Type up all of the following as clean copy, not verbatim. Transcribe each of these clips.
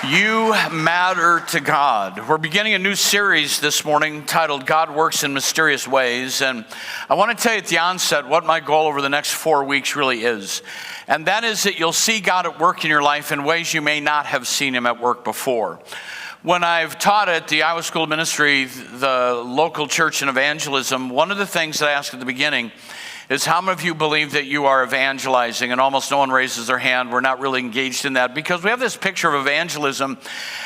You matter to God. We're beginning a new series this morning titled God Works in Mysterious Ways. And I want to tell you at the onset what my goal over the next 4 weeks really is. And that is that you'll see God at work in your life in ways you may not have seen him at work before. When I've taught at the Iowa School of Ministry, the local church in evangelism, one of the things that I ask at the beginning is how many of you believe that you are evangelizing? And almost no one raises their hand. We're not really engaged in that because we have this picture of evangelism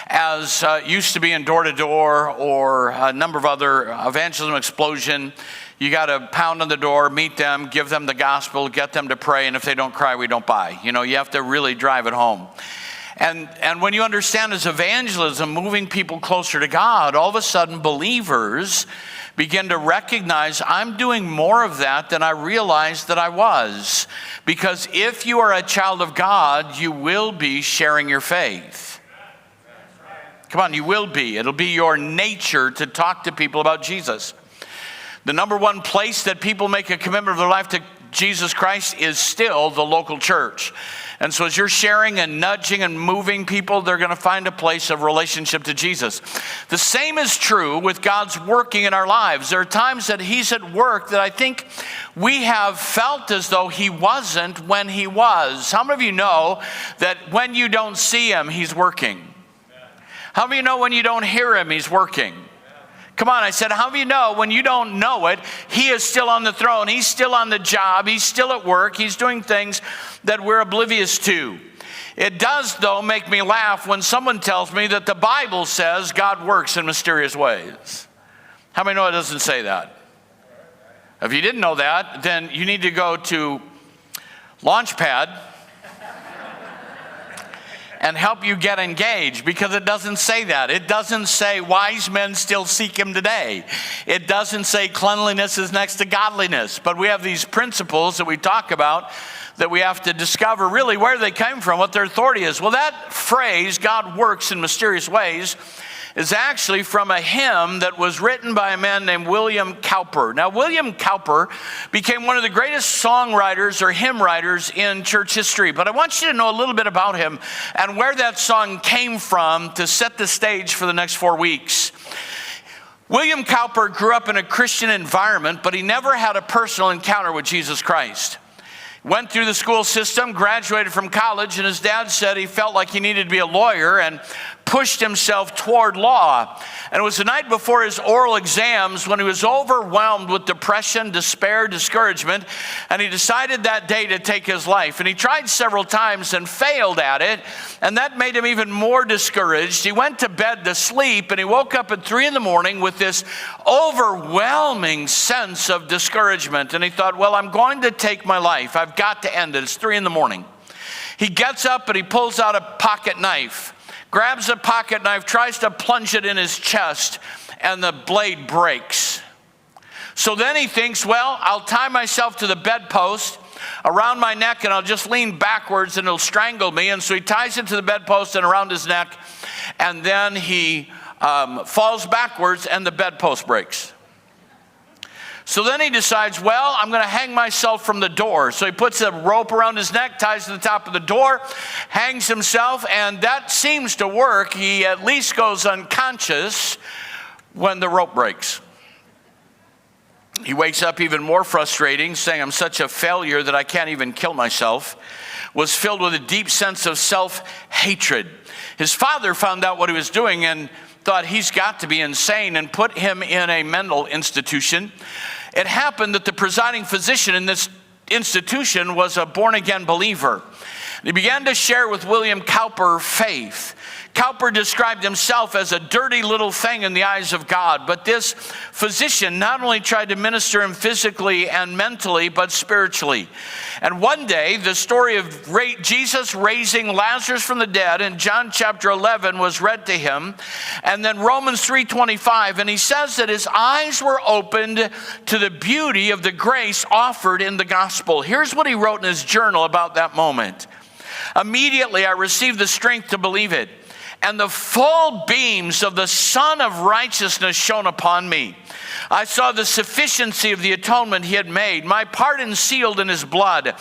as used to be in door-to-door or a number of other evangelism explosion. You got to pound on the door, meet them, give them the gospel, get them to pray, and if they don't cry, we don't buy. You know, you have to really drive it home. And when you understand as evangelism, moving people closer to God, all of a sudden believers begin to recognize I'm doing more of that than I realized that I was. Because if you are a child of God, you will be sharing your faith. Come on, you will be. It'll be your nature to talk to people about Jesus. The number one place that people make a commitment of their life to Jesus Christ is still the local church. And so as you're sharing and nudging and moving people, they're going to find a place of relationship to Jesus. The same is true with God's working in our lives. There are times that he's at work that I think we have felt as though he wasn't when he was. How many of you know that when you don't see him, he's working? How many of you know when you don't hear him, he's working? Come on, I said, how do you know when you don't know it, he is still on the throne, he's still on the job, he's still at work, he's doing things that we're oblivious to. It does, though, make me laugh when someone tells me that the Bible says God works in mysterious ways. How many know it doesn't say that? If you didn't know that, then you need to go to Launchpad and help you get engaged, because it doesn't say that. It doesn't say wise men still seek him today. It doesn't say cleanliness is next to godliness. But we have these principles that we talk about that we have to discover really where they came from, what their authority is. Well, that phrase, God works in mysterious ways, is actually from a hymn that was written by a man named William Cowper. Now, William Cowper became one of the greatest songwriters or hymn writers in church history. But I want you to know a little bit about him and where that song came from to set the stage for the next 4 weeks. William Cowper grew up in a Christian environment, but he never had a personal encounter with Jesus Christ. Went through the school system, graduated from college, and his dad said he felt like he needed to be a lawyer and pushed himself toward law. And it was the night before his oral exams when he was overwhelmed with depression, despair, discouragement, and he decided that day to take his life. And he tried several times and failed at it, and that made him even more discouraged. He went to bed to sleep, and he woke up at 3 a.m. with this overwhelming sense of discouragement. And he thought, well, I'm going to take my life. I've got to end it. It's 3 a.m. He gets up and he pulls out a pocket knife, grabs a pocket knife, tries to plunge it in his chest, and the blade breaks. So then he thinks, well, I'll tie myself to the bedpost around my neck and I'll just lean backwards and it'll strangle me. And so he ties it to the bedpost and around his neck, and then he falls backwards and the bedpost breaks. So then he decides, well, I'm going to hang myself from the door. So he puts a rope around his neck, ties to the top of the door, hangs himself, and that seems to work. He at least goes unconscious when the rope breaks. He wakes up even more frustrating, saying, I'm such a failure that I can't even kill myself. Was filled with a deep sense of self-hatred. His father found out what he was doing and thought he's got to be insane and put him in a mental institution. It happened that the presiding physician in this institution was a born-again believer. He began to share with William Cowper faith. Cowper described himself as a dirty little thing in the eyes of God, but this physician not only tried to minister him physically and mentally, but spiritually. And one day, the story of Jesus raising Lazarus from the dead in John chapter 11 was read to him, and then Romans 3:25, and he says that his eyes were opened to the beauty of the grace offered in the gospel. Here's what he wrote in his journal about that moment. Immediately, I received the strength to believe it. and the full beams of the Sun of Righteousness shone upon me. I saw the sufficiency of the atonement he had made, my pardon sealed in his blood,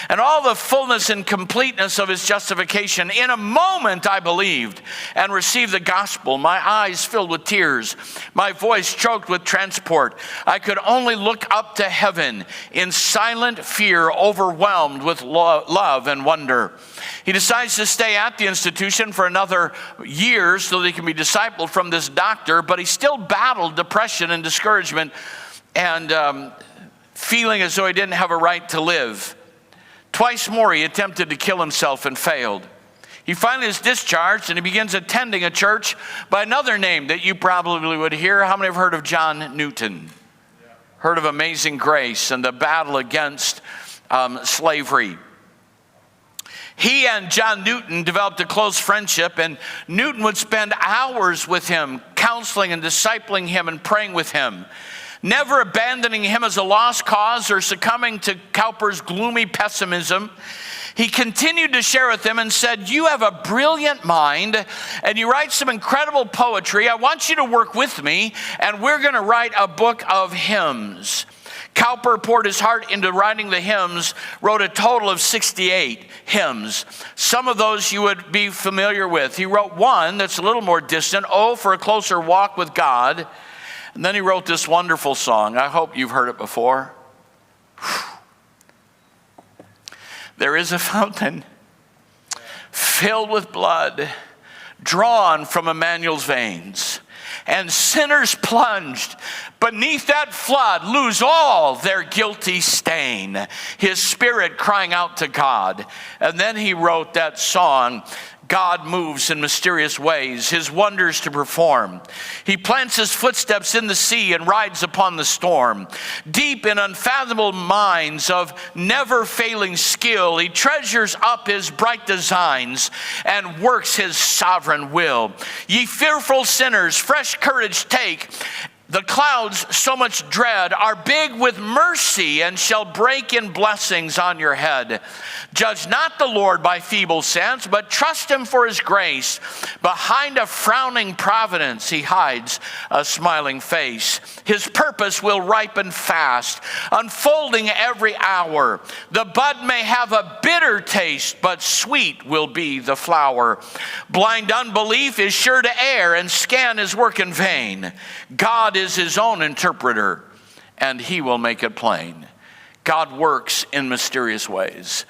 and all the fullness and completeness of his justification. In a moment I believed and received the gospel, my eyes filled with tears, my voice choked with transport. I could only look up to heaven in silent fear, overwhelmed with love and wonder. He decides to stay at the institution for another year so that he can be discipled from this doctor, but he still battled depression and discouragement and feeling as though he didn't have a right to live. Twice more he attempted to kill himself and failed. He finally is discharged and he begins attending a church by another name that you probably would hear. How many have heard of John Newton? Heard of Amazing Grace and the battle against slavery. He and John Newton developed a close friendship, and Newton would spend hours with him, counseling and discipling him and praying with him, never abandoning him as a lost cause or succumbing to Cowper's gloomy pessimism. He continued to share with him and said, "You have a brilliant mind and you write some incredible poetry. I want you to work with me and we're going to write a book of hymns." Cowper poured his heart into writing the hymns, wrote a total of 68 hymns. Some of those you would be familiar with. He wrote one that's a little more distant, "Oh, for a Closer Walk with God." And then he wrote this wonderful song. I hope you've heard it before. There is a fountain filled with blood, drawn from Emmanuel's veins, and sinners plunged beneath that flood lose all their guilty stain. His spirit crying out to God. And then he wrote that song, "God moves in mysterious ways, his wonders to perform. He plants his footsteps in the sea and rides upon the storm. Deep in unfathomable minds of never-failing skill, he treasures up his bright designs and works his sovereign will. Ye fearful sinners, fresh courage take. The clouds so much dread are big with mercy and shall break in blessings on your head. Judge not the Lord by feeble sense, but trust him for his grace. Behind a frowning providence he hides a smiling face. His purpose will ripen fast, unfolding every hour. The bud may have a bitter taste, but sweet will be the flower. Blind unbelief is sure to err and scan his work in vain. God is his own interpreter, and he will make it plain." God works in mysterious ways.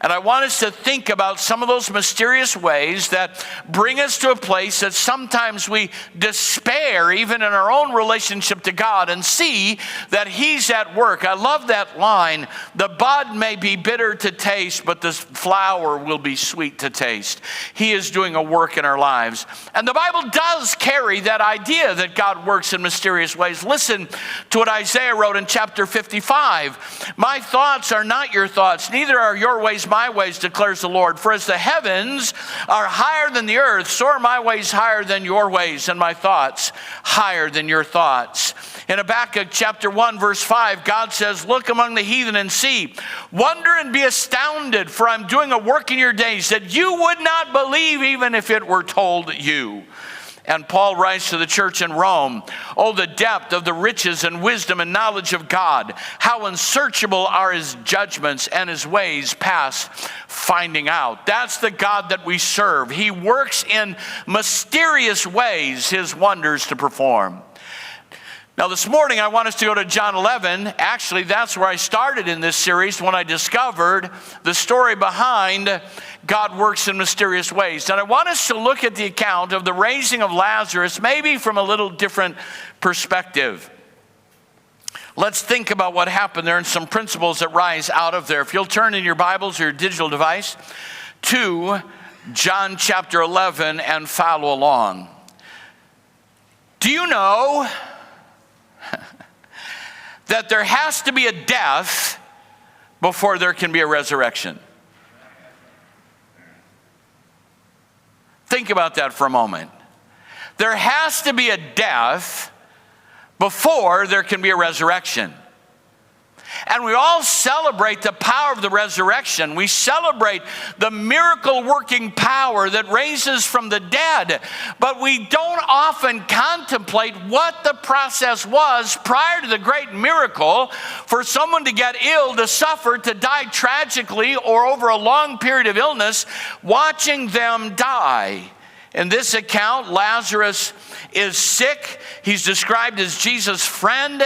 And I want us to think about some of those mysterious ways that bring us to a place that sometimes we despair even in our own relationship to God, and see that he's at work. I love that line, "The bud may be bitter to taste, but the flower will be sweet to taste." He is doing a work in our lives. And the Bible does carry that idea that God works in mysterious ways. Listen to what Isaiah wrote in chapter 55. "My thoughts are not your thoughts, neither are your ways my ways, declares the Lord. For as the heavens are higher than the earth, so are my ways higher than your ways, and my thoughts higher than your thoughts." In Habakkuk chapter 1, verse 5, God says, "Look among the heathen and see. Wonder and be astounded, for I'm doing a work in your days that you would not believe even if it were told you." And Paul writes to the church in Rome, "Oh, the depth of the riches and wisdom and knowledge of God. How unsearchable are his judgments and his ways past finding out." That's the God that we serve. He works in mysterious ways his wonders to perform. Now this morning I want us to go to John 11. Actually, that's where I started in this series when I discovered the story behind God works in mysterious ways. And I want us to look at the account of the raising of Lazarus, maybe from a little different perspective. Let's think about what happened there and some principles that rise out of there. If you'll turn in your Bibles or your digital device to John chapter 11 and follow along. Do you know that there has to be a death before there can be a resurrection? Think about that for a moment. There has to be a death before there can be a resurrection. And we all celebrate the power of the resurrection. We celebrate the miracle-working power that raises from the dead. But we don't often contemplate what the process was prior to the great miracle for someone to get ill, to suffer, to die tragically, or over a long period of illness, watching them die. In this account, Lazarus is sick. He's described as Jesus' friend.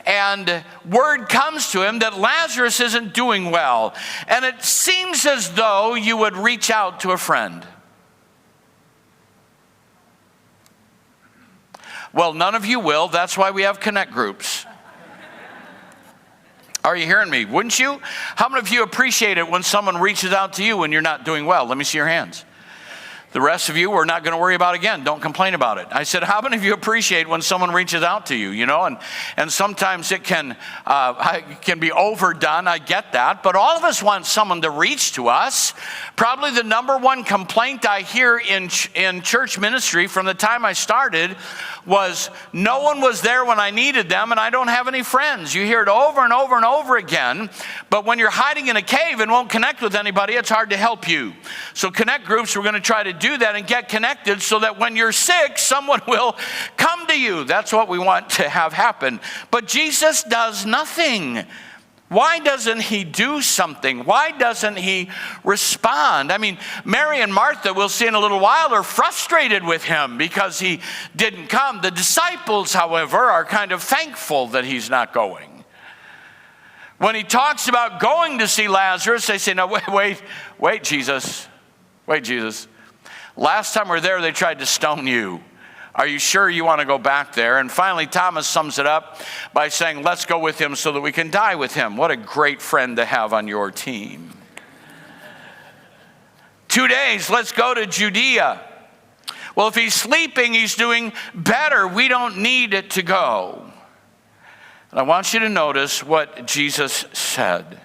And word comes to him that Lazarus isn't doing well. And it seems as though you would reach out to a friend. Well, none of you will. That's why we have connect groups. Are you hearing me? Wouldn't you? How many of you appreciate it when someone reaches out to you when you're not doing well? Let me see your hands. The rest of you, we're not going to worry about again. Don't complain about it. I said, how many of you appreciate when someone reaches out to you, you know? And sometimes it can be overdone. I get that. But all of us want someone to reach to us. Probably the number one complaint I hear in church ministry from the time I started was no one was there when I needed them and I don't have any friends. You hear it over and over and over again. But when you're hiding in a cave and won't connect with anybody, it's hard to help you. So connect groups, we're going to try to do that and get connected so that when you're sick, someone will come to you. That's what we want to have happen. But Jesus does nothing. Why doesn't he do something? Why doesn't he respond? I mean, Mary and Martha, we'll see in a little while, are frustrated with him because he didn't come. The disciples, however, are kind of thankful that he's not going. When he talks about going to see Lazarus, they say, no, wait, Jesus. Wait, Jesus. Last time we were there, they tried to stone you. Are you sure you want to go back there? And finally, Thomas sums it up by saying, let's go with him so that we can die with him. What a great friend to have on your team. 2 days, let's go to Judea. Well, if he's sleeping, he's doing better. We don't need it to go. And I want you to notice what Jesus said.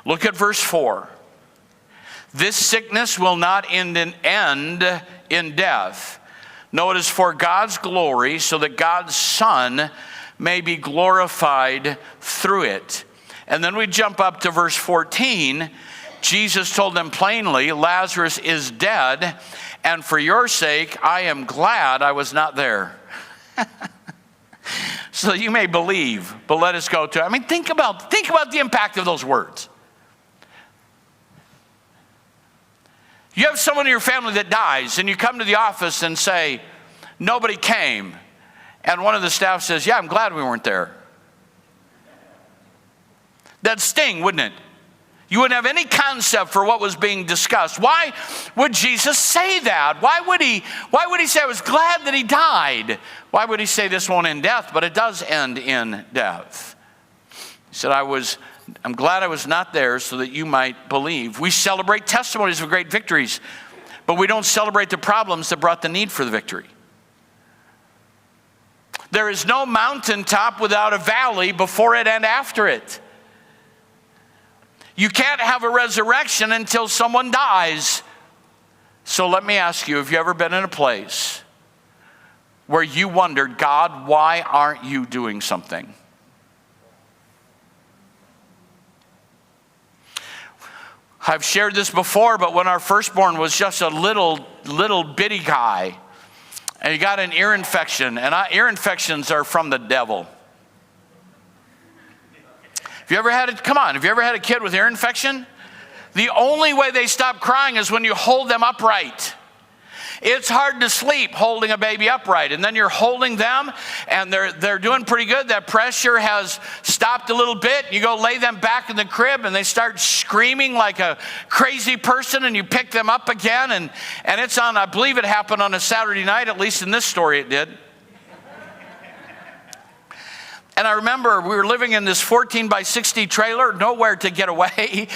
Look at verse 4. This sickness will not end in death. No, it is for God's glory, so that God's Son may be glorified through it. And then we jump up to verse 14. Jesus told them plainly, Lazarus is dead, and for your sake, I am glad I was not there. So you may believe, but let us go to, think about the impact of those words. You have someone in your family that dies, and you come to the office and say, nobody came. And one of the staff says, yeah, I'm glad we weren't there. That'd sting, wouldn't it? You wouldn't have any concept for what was being discussed. Why would Jesus say that? Why would he say, I was glad that he died? Why would he say this won't end death? But it does end in death. He said, I'm glad I was not there so that you might believe. We celebrate testimonies of great victories, but we don't celebrate the problems that brought the need for the victory. There is no mountaintop without a valley before it and after it. You can't have a resurrection until someone dies. So let me ask you, have you ever been in a place where you wondered, God, why aren't you doing something? I've shared this before, but when our firstborn was just a little bitty guy, and he got an ear infection, and ear infections are from the devil. Have you ever had a kid with ear infection? The only way they stop crying is when you hold them upright. It's hard to sleep holding a baby upright, and then you're holding them, and they're doing pretty good. That pressure has stopped a little bit. You go lay them back in the crib, and they start screaming like a crazy person, and you pick them up again, and it's on, I believe it happened on a Saturday night, at least in this story it did. And I remember we were living in this 14 by 60 trailer, nowhere to get away.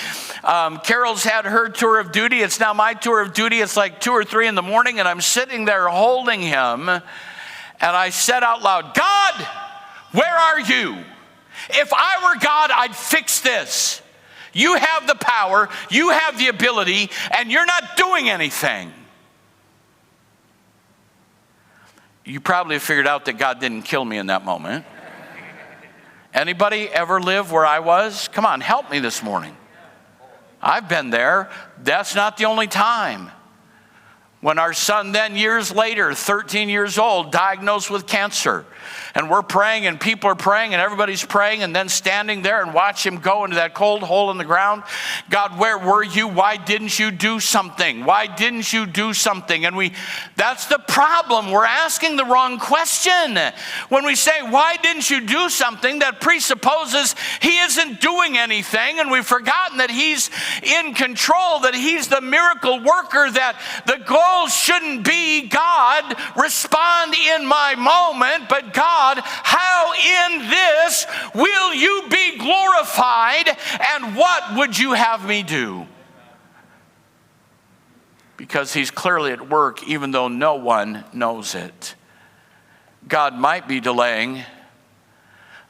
Carol's had her tour of duty. It's now my tour of duty. It's like 2 or 3 in the morning, and I'm sitting there holding him. And I said out loud, God, where are you? If I were God, I'd fix this. You have the power, you have the ability, and you're not doing anything. You probably have figured out that God didn't kill me in that moment. Anybody ever live where I was? Come on, help me this morning. I've been there. That's not the only time. When our son then years later, 13 years old, diagnosed with cancer, and we're praying and people are praying and everybody's praying, and then standing there and watch him go into that cold hole in the ground. God, where were you? Why didn't you do something? Why didn't you do something? And that's the problem. We're asking the wrong question. When we say, why didn't you do something? That presupposes he isn't doing anything, and we've forgotten that he's in control, that he's the miracle worker, that the goal shouldn't be, God, respond in my moment, but God, how in this will you be glorified, and what would you have me do? Because he's clearly at work, even though no one knows it. God might be delaying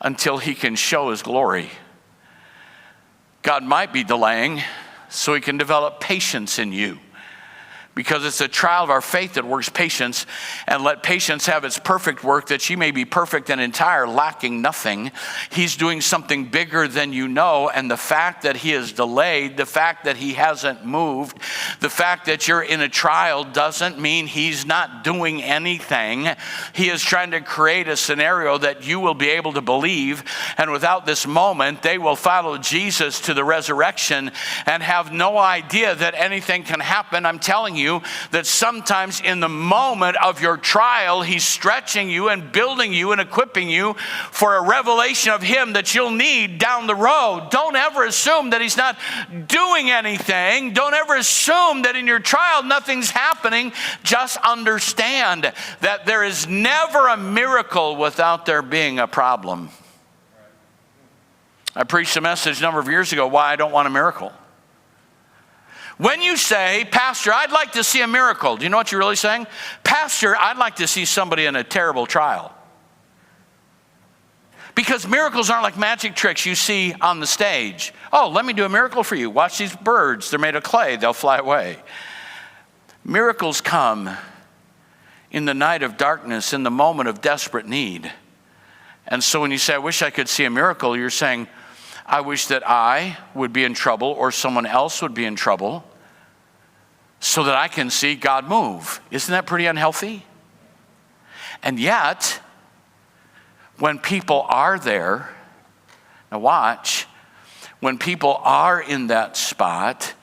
until he can show his glory. God might be delaying so he can develop patience in you. Because it's a trial of our faith that works patience, and let patience have its perfect work, that ye may be perfect and entire, lacking nothing. He's doing something bigger than you know, and the fact that he is delayed, the fact that he hasn't moved, the fact that you're in a trial doesn't mean he's not doing anything. He is trying to create a scenario that you will be able to believe, and without this moment, they will follow Jesus to the resurrection and have no idea that anything can happen. I'm telling you that sometimes in the moment of your trial, he's stretching you and building you and equipping you for a revelation of him that you'll need down the road. Don't ever assume that he's not doing anything. Don't ever assume that in your trial nothing's happening. Just understand that there is never a miracle without there being a problem. I preached a message a number of years ago, why I don't want a miracle. When you say, Pastor, I'd like to see a miracle, do you know what you're really saying? Pastor, I'd like to see somebody in a terrible trial. Because miracles aren't like magic tricks you see on the stage. Oh, let me do a miracle for you. Watch these birds. They're made of clay. They'll fly away. Miracles come in the night of darkness, in the moment of desperate need. And so when you say, I wish I could see a miracle, you're saying, I wish that I would be in trouble or someone else would be in trouble so that I can see God move. Isn't that pretty unhealthy? And yet, when people are there, now watch, when people are in that spot,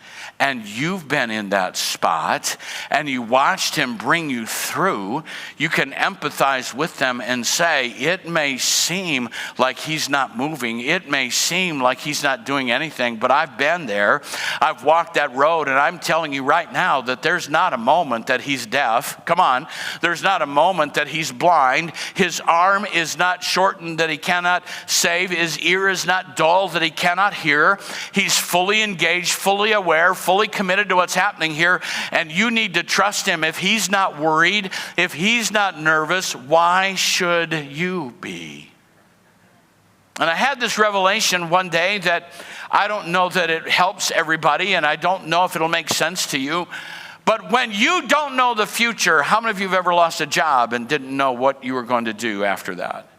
and you've been in that spot, and you watched him bring you through, you can empathize with them and say, it may seem like he's not moving, it may seem like he's not doing anything, but I've been there, I've walked that road, and I'm telling you right now that there's not a moment that he's deaf. Come on, there's not a moment that he's blind. His arm is not shortened that he cannot save. His ear is not dull that he cannot hear. He's fully engaged, fully aware, fully committed to what's happening here, and you need to trust him. If he's not worried, if he's not nervous, why should you be? And I had this revelation one day that I don't know that it helps everybody, and I don't know if it'll make sense to you, but when you don't know the future, how many of you have ever lost a job and didn't know what you were going to do after that?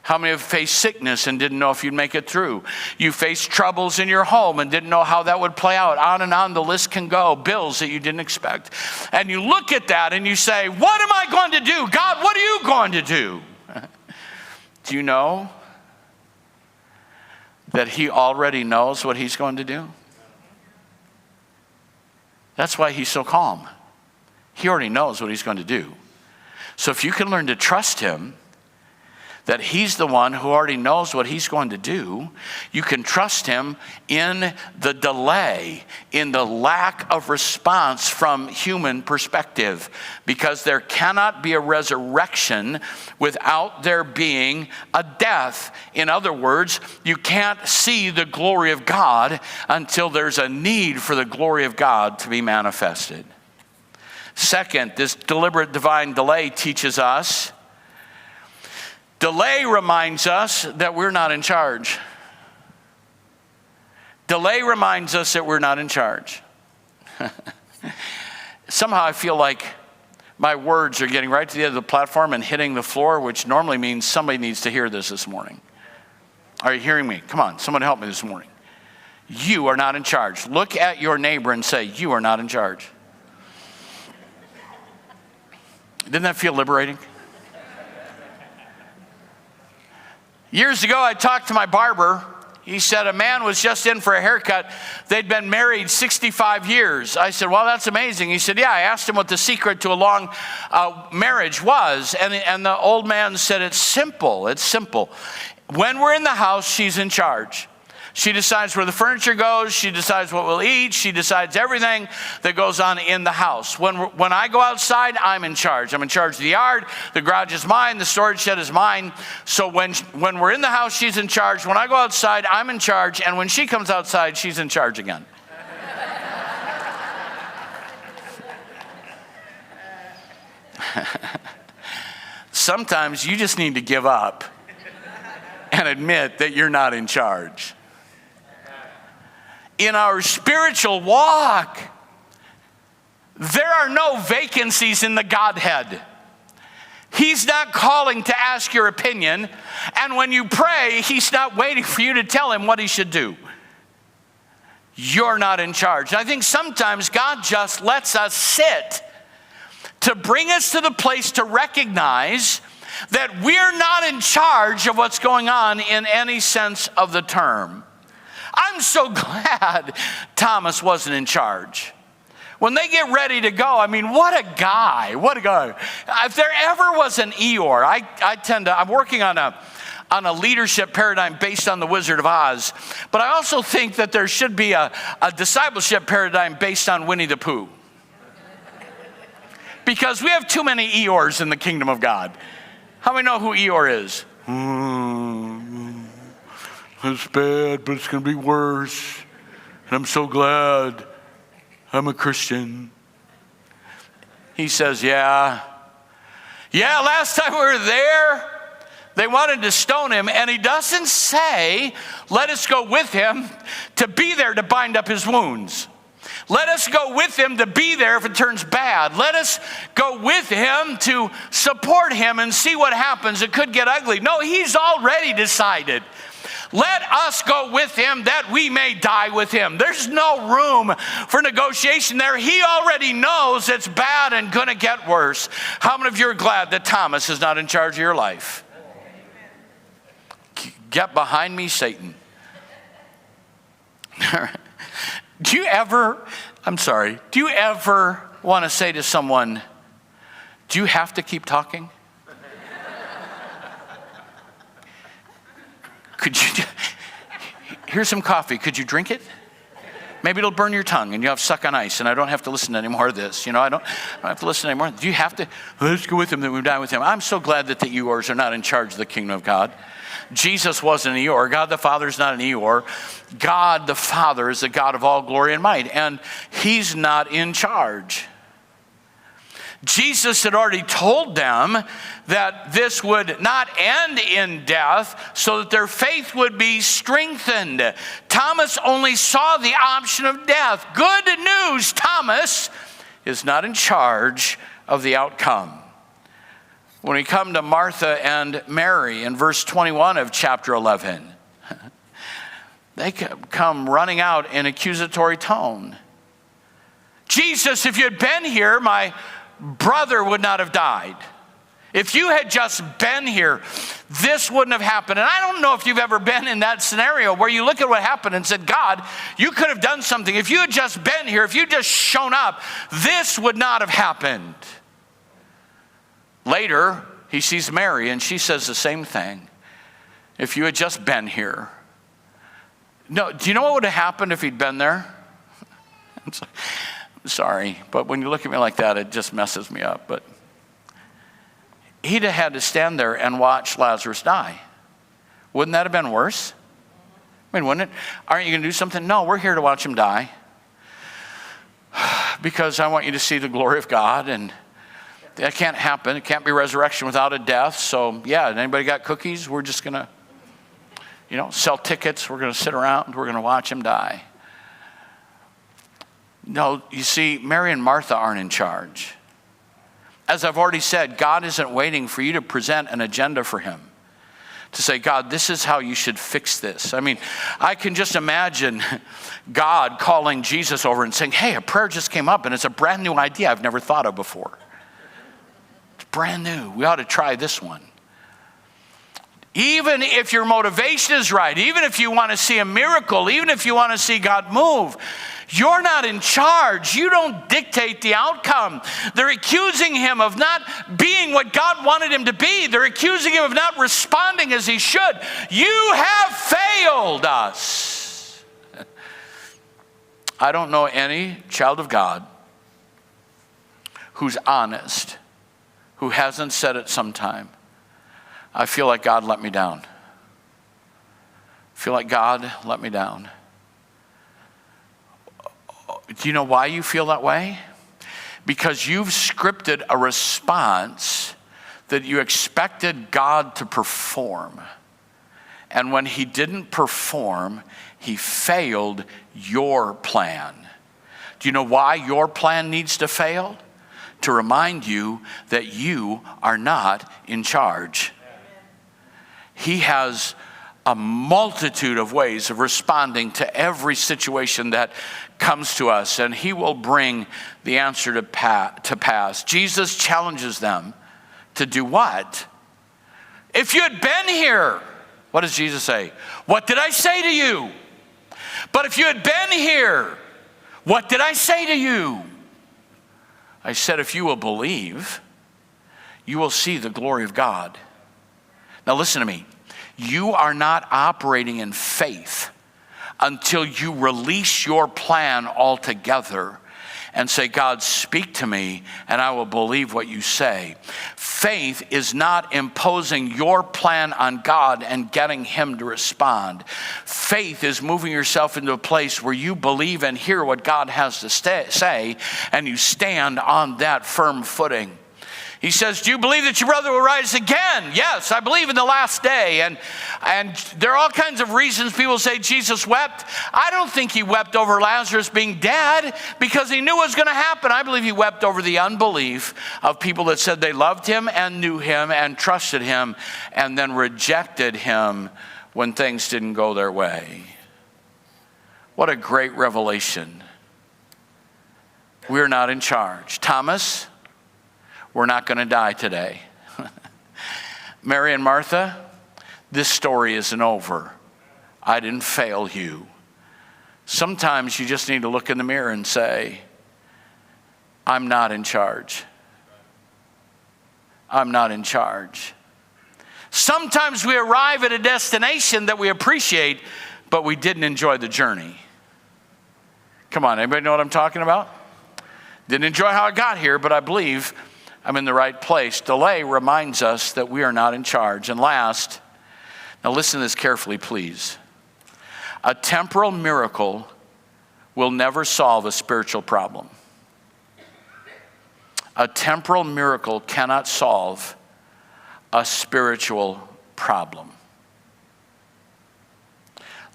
How many have faced sickness and didn't know if you'd make it through? You faced troubles in your home and didn't know how that would play out. On and on the list can go. Bills that you didn't expect. And you look at that and you say, what am I going to do? God, what are you going to do? Do you know that he already knows what he's going to do? That's why he's so calm. He already knows what he's going to do. So if you can learn to trust him, that he's the one who already knows what he's going to do, you can trust him in the delay, in the lack of response from human perspective, because there cannot be a resurrection without there being a death. In other words, you can't see the glory of God until there's a need for the glory of God to be manifested. Second, this deliberate divine delay teaches us, delay reminds us that we're not in charge. Delay reminds us that we're not in charge. Somehow I feel like my words are getting right to the end of the platform and hitting the floor, which normally means somebody needs to hear this morning. Are you hearing me? Come on, someone help me this morning. You are not in charge. Look at your neighbor and say, you are not in charge. Didn't that feel liberating? Years ago, I talked to my barber. He said a man was just in for a haircut. They'd been married 65 years. I said, well, that's amazing. He said, yeah, I asked him what the secret to a long marriage was. And the old man said, it's simple. It's simple. When we're in the house, she's in charge. She decides where the furniture goes. She decides what we'll eat. She decides everything that goes on in the house. When I go outside, I'm in charge. I'm in charge of the yard. The garage is mine. The storage shed is mine. So when we're in the house, she's in charge. When I go outside, I'm in charge. And when she comes outside, she's in charge again. Sometimes you just need to give up and admit that you're not in charge. In our spiritual walk, there are no vacancies in the Godhead. He's not calling to ask your opinion, and when you pray, he's not waiting for you to tell him what he should do. You're not in charge. And I think sometimes God just lets us sit to bring us to the place to recognize that we're not in charge of what's going on in any sense of the term. I'm so glad Thomas wasn't in charge. When they get ready to go, I mean, what a guy. If there ever was an Eeyore, I'm working on a leadership paradigm based on the Wizard of Oz, but I also think that there should be a discipleship paradigm based on Winnie the Pooh. Because we have too many Eeyores in the kingdom of God. How many know who Eeyore is? It's bad, but it's going to be worse. And I'm so glad I'm a Christian. He says, yeah, last time we were there, they wanted to stone him. And he doesn't say, let us go with him to be there to bind up his wounds. Let us go with him to be there if it turns bad. Let us go with him to support him and see what happens. It could get ugly. No, he's already decided. Let us go with him that we may die with him. There's no room for negotiation there. He already knows it's bad and going to get worse. How many of you are glad that Thomas is not in charge of your life? Get behind me, Satan. Do you ever want to say to someone, do you have to keep talking? Here's some coffee. Could you drink it? Maybe it'll burn your tongue and you have to suck on ice and I don't have to listen to any more of this. I don't have to listen anymore. Do you have to? Let's go with him that we die with him. I'm so glad that the Eeyores are not in charge of the kingdom of God. Jesus wasn't an Eeyore. God the Father is not an Eeyore. God the Father is the God of all glory and might, and he's not in charge. Jesus had already told them that this would not end in death so that their faith would be strengthened. Thomas only saw the option of death. Good news, Thomas is not in charge of the outcome. When we come to Martha and Mary in verse 21 of chapter 11, they come running out in accusatory tone. Jesus, if you had been here, my brother would not have died. If you had just been here, this wouldn't have happened. And I don't know if you've ever been in that scenario where you look at what happened and said, God, you could have done something. If you had just been here, if you had just shown up, this would not have happened. Later, he sees Mary and she says the same thing. If you had just been here. No, do you know what would have happened if he'd been there? Sorry, but when you look at me like that, it just messes me up. But he'd have had to stand there and watch Lazarus die. Wouldn't that have been worse? I mean, wouldn't it? Aren't you going to do something? No, we're here to watch him die. Because I want you to see the glory of God, and that can't happen. It can't be resurrection without a death. So, yeah, anybody got cookies? We're just going to, sell tickets. We're going to sit around. We're going to watch him die. No, you see, Mary and Martha aren't in charge. As I've already said, God isn't waiting for you to present an agenda for him. to say, God, this is how you should fix this. I mean, I can just imagine God calling Jesus over and saying, hey, a prayer just came up and it's a brand new idea I've never thought of before. It's brand new. We ought to try this one. Even if your motivation is right, even if you want to see a miracle, even if you want to see God move, you're not in charge. You don't dictate the outcome. They're accusing him of not being what God wanted him to be. They're accusing him of not responding as he should. You have failed us. I don't know any child of God who's honest, who hasn't said it sometime, I feel like God let me down. I feel like God let me down. Do you know why you feel that way? Because you've scripted a response that you expected God to perform. And when he didn't perform, he failed your plan. Do you know why your plan needs to fail? To remind you that you are not in charge. He has a multitude of ways of responding to every situation that comes to us, and he will bring the answer to pass. Jesus challenges them to do what? If you had been here, what does Jesus say? What did I say to you? But if you had been here, what did I say to you? I said, if you will believe, you will see the glory of God. Now listen to me. You are not operating in faith until you release your plan altogether and say, God, speak to me and I will believe what you say. Faith is not imposing your plan on God and getting him to respond. Faith is moving yourself into a place where you believe and hear what God has to say, and you stand on that firm footing. He says, do you believe that your brother will rise again? Yes, I believe in the last day. And there are all kinds of reasons people say Jesus wept. I don't think he wept over Lazarus being dead because he knew what was going to happen. I believe he wept over the unbelief of people that said they loved him and knew him and trusted him and then rejected him when things didn't go their way. What a great revelation. We're not in charge. Thomas, we're not going to die today. Mary and Martha, this story isn't over. I didn't fail you. Sometimes you just need to look in the mirror and say, I'm not in charge. I'm not in charge. Sometimes we arrive at a destination that we appreciate, but we didn't enjoy the journey. Come on, anybody know what I'm talking about? Didn't enjoy how I got here, but I believe I'm in the right place. Delay reminds us that we are not in charge. And last, now listen to this carefully, please. A temporal miracle will never solve a spiritual problem. A temporal miracle cannot solve a spiritual problem.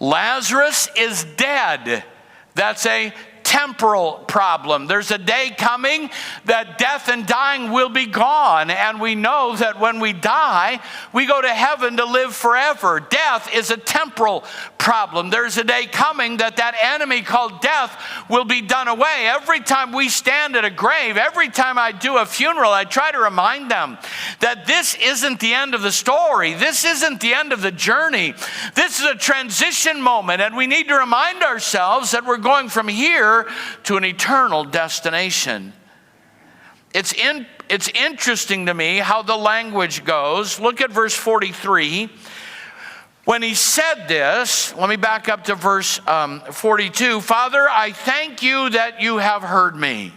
Lazarus is dead. That's a temporal problem. There's a day coming that death and dying will be gone. And we know that when we die, we go to heaven to live forever. Death is a temporal problem. There's a day coming that enemy called death will be done away. Every time we stand at a grave, every time I do a funeral, I try to remind them that this isn't the end of the story. This isn't the end of the journey. This is a transition moment, and we need to remind ourselves that we're going from here to an eternal destination. It's interesting to me how the language goes. Look at verse 43. When he said this, let me back up to verse 42. Father, I thank you that you have heard me.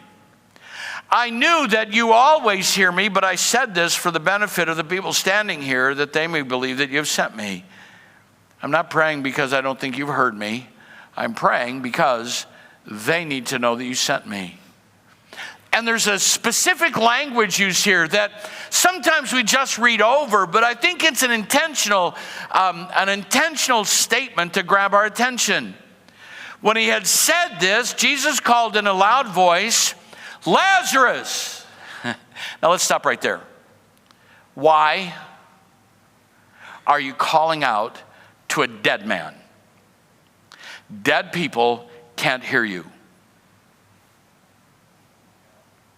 I knew that you always hear me, but I said this for the benefit of the people standing here, that they may believe that you have sent me. I'm not praying because I don't think you've heard me. I'm praying because they need to know that you sent me. And there's a specific language used here that sometimes we just read over, but I think it's an intentional statement to grab our attention. When he had said this, Jesus called in a loud voice, Lazarus. Now let's stop right there. Why are you calling out to a dead man? Dead people can't hear you.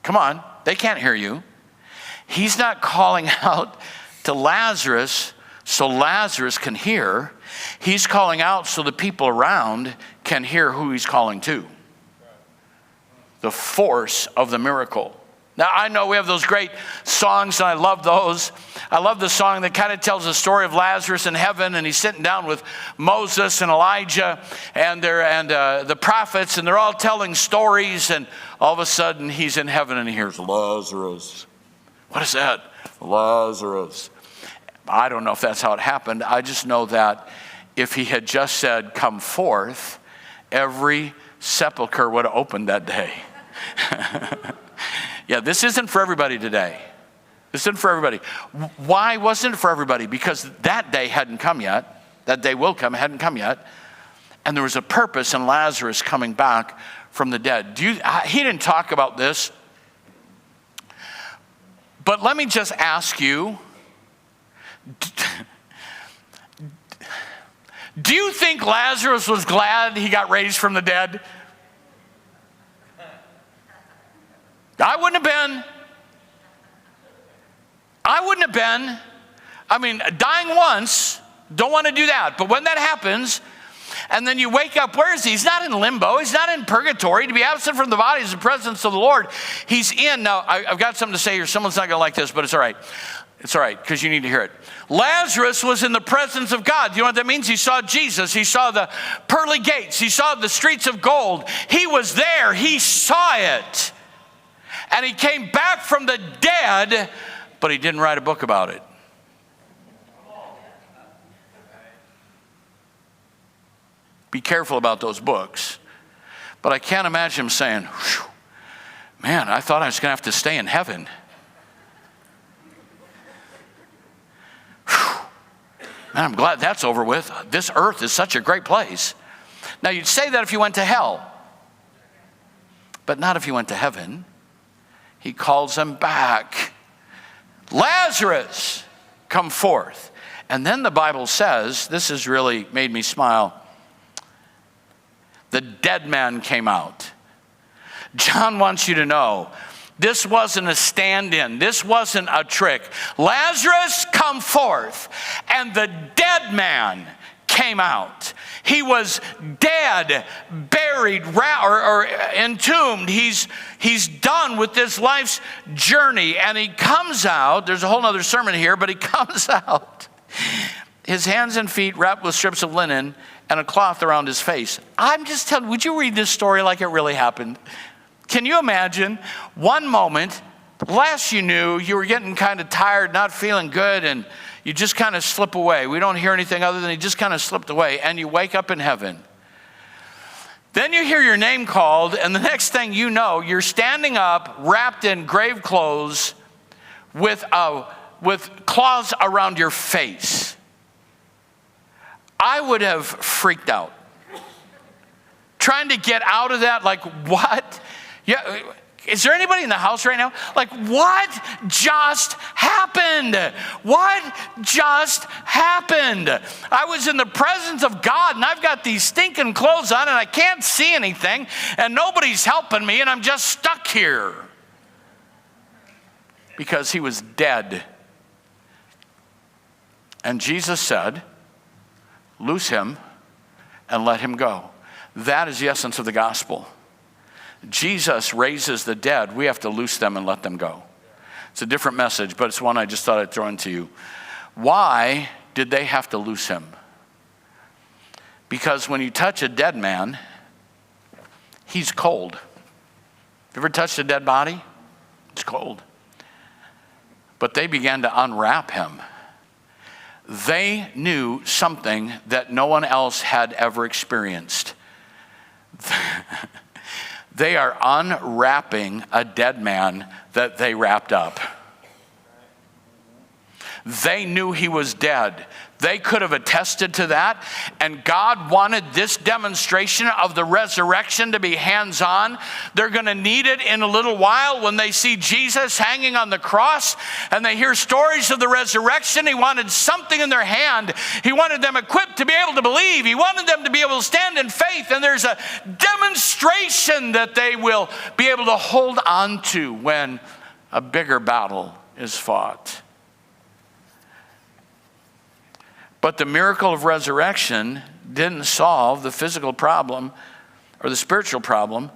Come on, they can't hear you. He's not calling out to Lazarus so Lazarus can hear. He's calling out so the people around can hear who he's calling to. The force of the miracle. Now, I know we have those great songs, and I love those. I love the song that kind of tells the story of Lazarus in heaven, and he's sitting down with Moses and Elijah and the prophets, and they're all telling stories, and all of a sudden he's in heaven and he hears, Lazarus. What is that? Lazarus. I don't know if that's how it happened. I just know that if he had just said, come forth, every sepulcher would have opened that day. Yeah, this isn't for everybody today. This isn't for everybody. Why wasn't it for everybody? Because that day hadn't come yet. That day will come, hadn't come yet. And there was a purpose in Lazarus coming back from the dead. He didn't talk about this. But let me just ask you, do you think Lazarus was glad he got raised from the dead? I wouldn't have been. I wouldn't have been. I mean, dying once, don't want to do that. But when that happens, and then you wake up, where is he? He's not in limbo. He's not in purgatory. To be absent from the body is the presence of the Lord. He's in. Now, I've got something to say here. Someone's not going to like this, but it's all right. It's all right, because you need to hear it. Lazarus was in the presence of God. You know what that means? He saw Jesus. He saw the pearly gates. He saw the streets of gold. He was there. He saw it. And he came back from the dead, but he didn't write a book about it. Be careful about those books. But I can't imagine him saying, man, I thought I was going to have to stay in heaven. Man, I'm glad that's over with. This earth is such a great place. Now, you'd say that if you went to hell, but not if you went to heaven. He calls him back. Lazarus, come forth. And then the Bible says, this has really made me smile, the dead man came out. John wants you to know, this wasn't a stand-in. This wasn't a trick. Lazarus, come forth. And the dead man came out. He was dead, buried, or entombed. He's done with this life's journey. And he comes out. There's a whole other sermon here, but he comes out. His hands and feet wrapped with strips of linen and a cloth around his face. I'm just telling you, would you read this story like it really happened? Can you imagine one moment, last you knew, you were getting kind of tired, not feeling good, and you just kind of slip away. We don't hear anything other than he just kind of slipped away, and you wake up in heaven. Then you hear your name called, and the next thing you know, you're standing up, wrapped in grave clothes, with cloths around your face. I would have freaked out. Trying to get out of that, like, what? Yeah, is there anybody in the house right now? Like, what just happened? What just happened? I was in the presence of God, and I've got these stinking clothes on, and I can't see anything, and nobody's helping me, and I'm just stuck here. Because he was dead. And Jesus said, loose him and let him go. That is the essence of the gospel. Jesus raises the dead. We have to loose them and let them go. It's a different message, but it's one I just thought I'd throw into you. Why did they have to loose him? Because when you touch a dead man, he's cold. You ever touched a dead body? It's cold. But they began to unwrap him. They knew something that no one else had ever experienced. They are unwrapping a dead man that they wrapped up. They knew he was dead. They could have attested to that, and God wanted this demonstration of the resurrection to be hands-on. They're going to need it in a little while when they see Jesus hanging on the cross and they hear stories of the resurrection. He wanted something in their hand. He wanted them equipped to be able to believe. He wanted them to be able to stand in faith, and there's a demonstration that they will be able to hold on to when a bigger battle is fought. But the miracle of resurrection didn't solve the physical problem or the spiritual problem.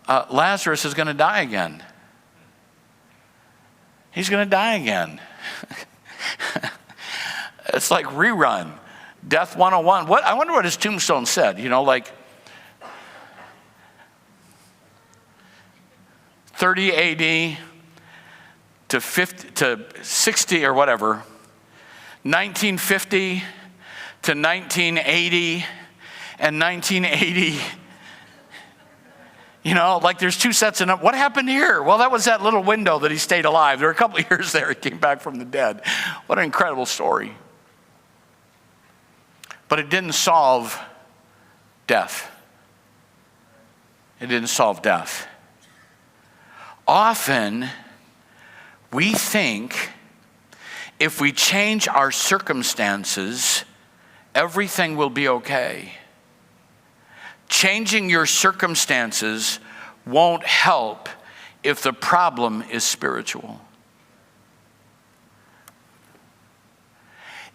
Lazarus is going to die again. He's going to die again. It's like rerun. Death 101. I wonder what his tombstone said. Like 30 AD to 60 or whatever. 1950 to 1980 and 1980. Like there's two sets of, what happened here? Well, that was that little window that he stayed alive. There were a couple of years there he came back from the dead. What an incredible story. But it didn't solve death. It didn't solve death. Often we think if we change our circumstances, everything will be okay. Changing your circumstances won't help if the problem is spiritual.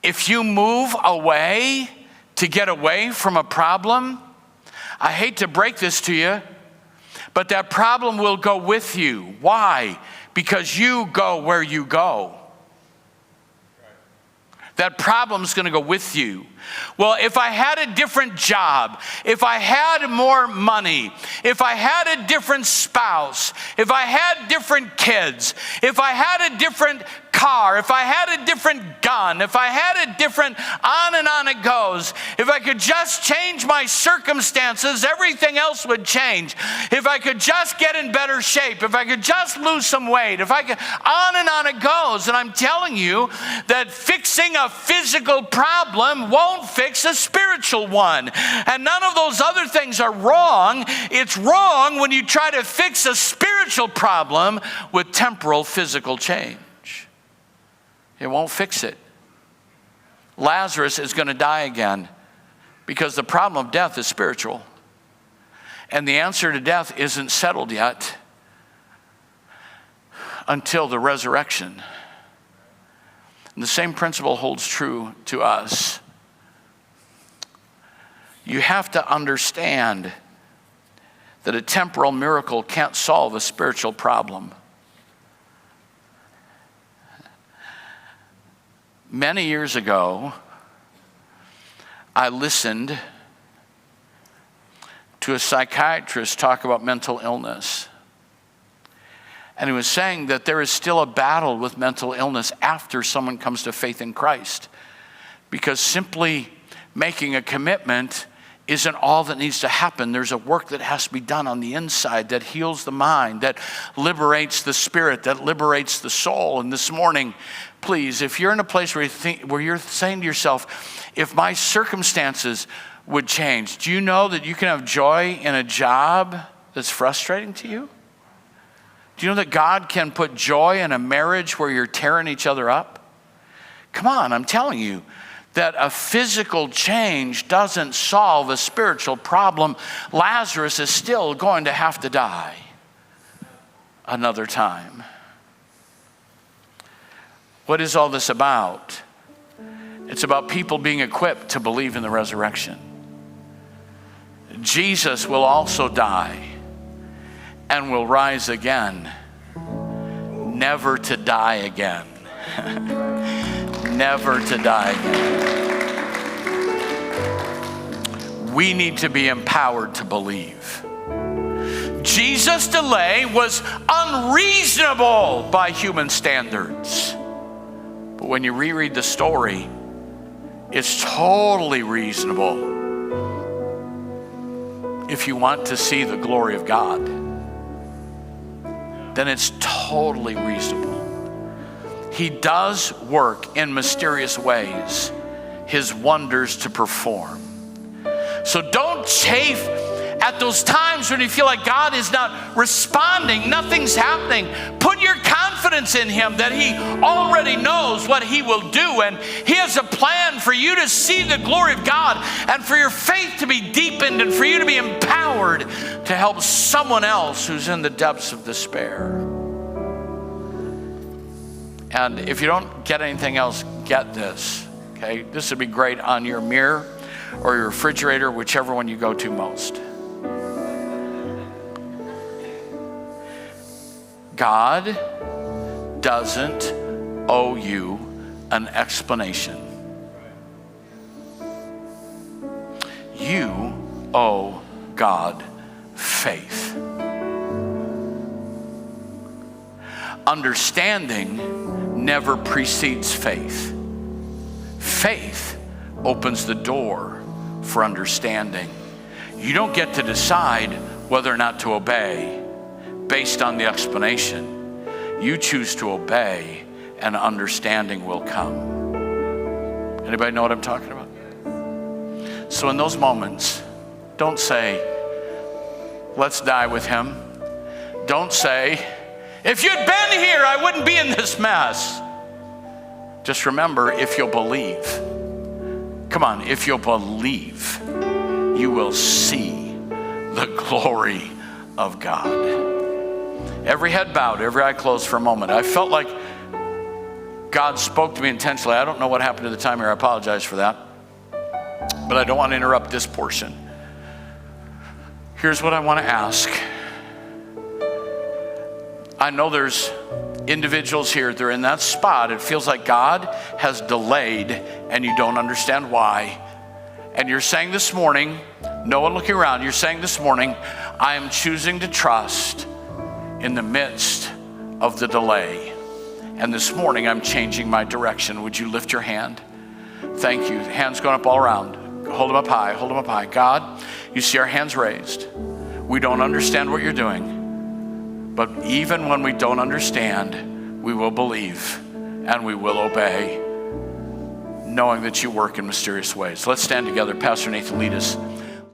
If you move away to get away from a problem, I hate to break this to you, but that problem will go with you. Why? Because you go where you go. That problem's going to go with you. Well, if I had a different job, if I had more money, if I had a different spouse, if I had different kids, if I had a different car, if I had a different gun, if I had a different, on and on it goes. If I could just change my circumstances, everything else would change. If I could just get in better shape, if I could just lose some weight, if I could, on and on it goes. And I'm telling you that fixing a physical problem won't fix a spiritual one. And none of those other things are wrong. It's wrong when you try to fix a spiritual problem with temporal physical change. It won't fix it. Lazarus is going to die again because the problem of death is spiritual. And the answer to death isn't settled yet until the resurrection. And the same principle holds true to us. You have to understand that a temporal miracle can't solve a spiritual problem. Many years ago, I listened to a psychiatrist talk about mental illness. And he was saying that there is still a battle with mental illness after someone comes to faith in Christ. Because simply making a commitment isn't all that needs to happen. There's a work that has to be done on the inside that heals the mind, that liberates the spirit, that liberates the soul. And this morning, please, if you're in a place where you're saying to yourself, if my circumstances would change, do you know that you can have joy in a job that's frustrating to you? Do you know that God can put joy in a marriage where you're tearing each other up? Come on, I'm telling you that a physical change doesn't solve a spiritual problem. Lazarus is still going to have to die another time. What is all this about? It's about people being equipped to believe in the resurrection. Jesus will also die and will rise again, never to die again. Never to die again. We need to be empowered to believe. Jesus' delay was unreasonable by human standards. But when you reread the story, it's totally reasonable if you want to see the glory of God. Then it's totally reasonable. He does work in mysterious ways. his wonders to perform. So don't chafe at those times when you feel like God is not responding, nothing's happening. Put your confidence in him that he already knows what he will do, and he has a plan for you to see the glory of God and for your faith to be deepened and for you to be empowered to help someone else who's in the depths of despair. And if you don't get anything else, get this, okay? This would be great on your mirror or your refrigerator, whichever one you go to most. God doesn't owe you an explanation. You owe God faith. Understanding never precedes faith. Faith opens the door for understanding. You don't get to decide whether or not to obey based on the explanation. You choose to obey, and understanding will come. Anybody know what I'm talking about? So in those moments, don't say, let's die with him. Don't say, if you'd been here, I wouldn't be in this mess. Just remember, if you'll believe, come on, if you'll believe, you will see the glory of God. Every head bowed, every eye closed for a moment. I felt like God spoke to me intentionally. I don't know what happened to the time here. I apologize for that. But I don't want to interrupt this portion. Here's what I want to ask. I know there's individuals here, they're in that spot. It feels like God has delayed and you don't understand why. And you're saying this morning, no one looking around, you're saying this morning, I am choosing to trust in the midst of the delay. And this morning I'm changing my direction. Would you lift your hand? Thank you. Hands going up all around. Hold them up high, hold them up high. God, you see our hands raised. We don't understand what you're doing. But even when we don't understand, we will believe and we will obey, knowing that you work in mysterious ways. Let's stand together. Pastor Nathan, lead us